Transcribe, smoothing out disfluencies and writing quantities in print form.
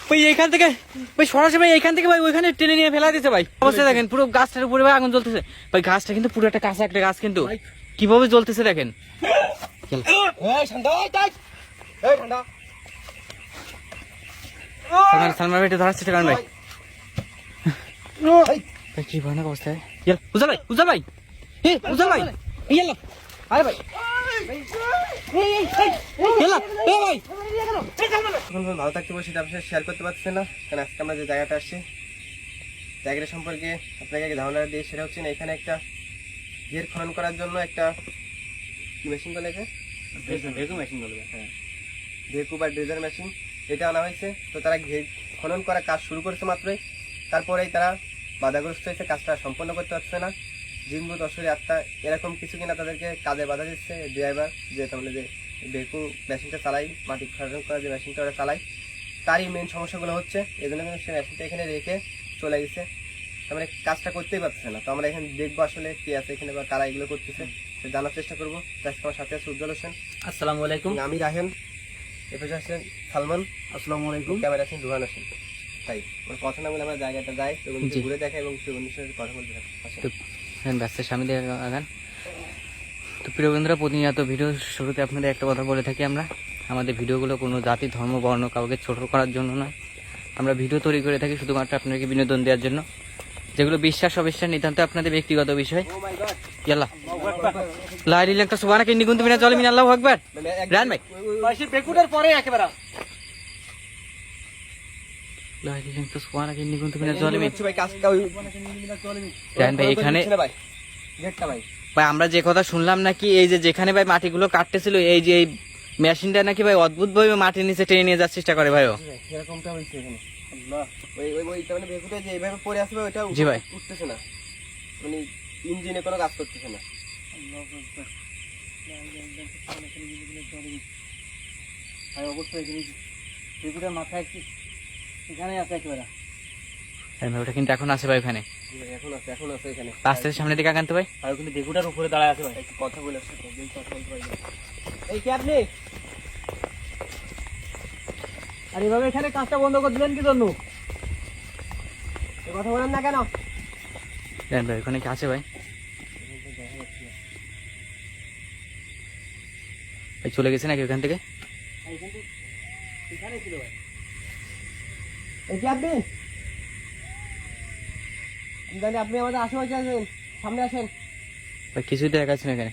ভাই এইখান থেকে ভাই সরাসরি ভাই এইখান থেকে ভাই ওইখানে টেনে নিয়ে ফেলা দিচ্ছে ভাই। অবস্থা দেখেন পুরো গাছটার উপরে ভাই আগুন জ্বলতেছে ভাই। গাছটা কিন্তু পুরো একটা কাঁচা একটা গাছ, কিন্তু কিভাবে জ্বলতেছে দেখেন। সালমান ভাই একটু ধরার চেষ্টা করেন ভাই। কি ভয়ানক অবস্থা। উজ্জ্বল ভাই, উজ্জ্বল ভাই, উজ্জ্বল ভাই, আরে ভাই ভালো থাকতে বসে আপনার শেয়ার করতে পারছে না, কারণ আজকে আমরা যে জায়গাটা আসছি জায়গাটা সম্পর্কে আপনাকে ধারণা দিয়ে সেটা হচ্ছে না, এখানে একটা ঘের খনন করার জন্য একটা কি মেশিন বলে, ভেকু মেশিন বলবে, হ্যাঁ ভেকু বা ড্রেজার মেশিন, এটা আনা হয়েছে। তো তারা ঘের খনন করার কাজ শুরু করেছে মাত্রই, তারপরেই তারা বাধাগ্রস্ত হয়েছে, কাজটা সম্পন্ন করতে পারছে না। জিনভূত অসুরি আত্মা এরকম কিছু কিনা তাদেরকে কাজে বাধা দিচ্ছে। ড্রাইভার যে তাহলে যে ভেকু মেশিনটা চালাই, মাটি খনন করা যে মেশিনটা ওরা চালাই, তারই মেন সমস্যাগুলো হচ্ছে। এই জন্য কিন্তু সে মেশিনটা এখানে রেখে চলে গেছে, তার মানে কাজটা করতেই পারছে না। তো আমরা এখানে দেখবো আসলে কে আছে এখানে বা কারা এগুলো করতেছে, জানার চেষ্টা করবো। আজকে আমার সাথে আছে উজ্জ্বল হোসেন, আসসালামু আলাইকুম, আমি রাহেন, এপাশে আছেন সালমান, আসসালামু আলাইকুম, ক্যামেরা আছেন রুহান হোসেন। তাই কথা না বলে আমরা জায়গাটা যাই এবং ঘুরে দেখাই এবং বন্ধুর সাথে কথা বলতে থাকি। ব্যস্তের স্বামী দিয়ে আগান। তো প্রিয় বন্ধুরা, প্রতিনিয়ত ভিডিও শুরুতে আপনাদের একটা কথা বলে থাকি, আমরা আমাদের ভিডিওগুলো কোনো জাতি ধর্ম বর্ণ কাউকে ছোট করার জন্য নয়। আমরা ভিডিও তৈরি করে থাকি শুধুমাত্র আপনাকে বিনোদন দেওয়ার জন্য। যেগুলো বিশ্বাস অবিশ্বাস নিতান্ত আপনাদের ব্যক্তিগত বিষয়। ইয়াল্লাহ লা ইলাহা ইল্লাল্লাহ সুবহানাকা ইন্নী কুনতু মিনাজ জালিমিন। আল্লাহু আকবার। রান ভাই বেকুটার পরে একেবারে লা ইলাহা ইল্লাল্লাহ সুবহানাকা ইন্নী কুনতু মিনাজ জালিমিন। ভাই কাজটা ওই রান ভাই এখানে গেটটা ভাই ভাই আমরা যে কথা শুনলাম নাকি, এই যে যেখানে ভাই মাটিগুলো কাটতেছিল, এই যে এই মেশিনটা নাকি ভাই অদ্ভুত ভাবে মাটির নিচে টেনে নিয়ে যাওয়ার চেষ্টা করে ভাইও। এরকমটা হইছে এখানে। আল্লাহ ওই ওই ওই তার মানে বেকুটা যে এইভাবে পড়ে আছে ওইটা জি ভাই উঠতেছে না, মানে ইঞ্জিনে কোনো কাজ করতেছে না। ভাই অবশ্যই বেকুটার মাথায় এখানে আছে একেবারে। ওটা কিন্তু এখন আছে ভাই ওখানে, এখন আছে, এখন আছে এখানে। আস্তে সামনের দিকে আগান তো ভাই। আর কিন্তু বেকুটার উপরে দাঁড়ায় আছে ভাই, একটু কথা বলে আসছে, কথা বলতে পারি। এই কি আপনি আর এভাবে এখানে কাজটা বন্ধ করে দিলেন কি জন্য? এই কথা বলেন না কেন? জান ভাই ওখানে কি আছে ভাই? ভাই চলে গেছে নাকি ওখান থেকে? এখানে ছিল ভাই। এই কি আপনি? জানি আপনি আমাদের আশেপাশে আছেন, সামনে আসেন। ভাই কিছুই দেখা যাচ্ছে না এখানে।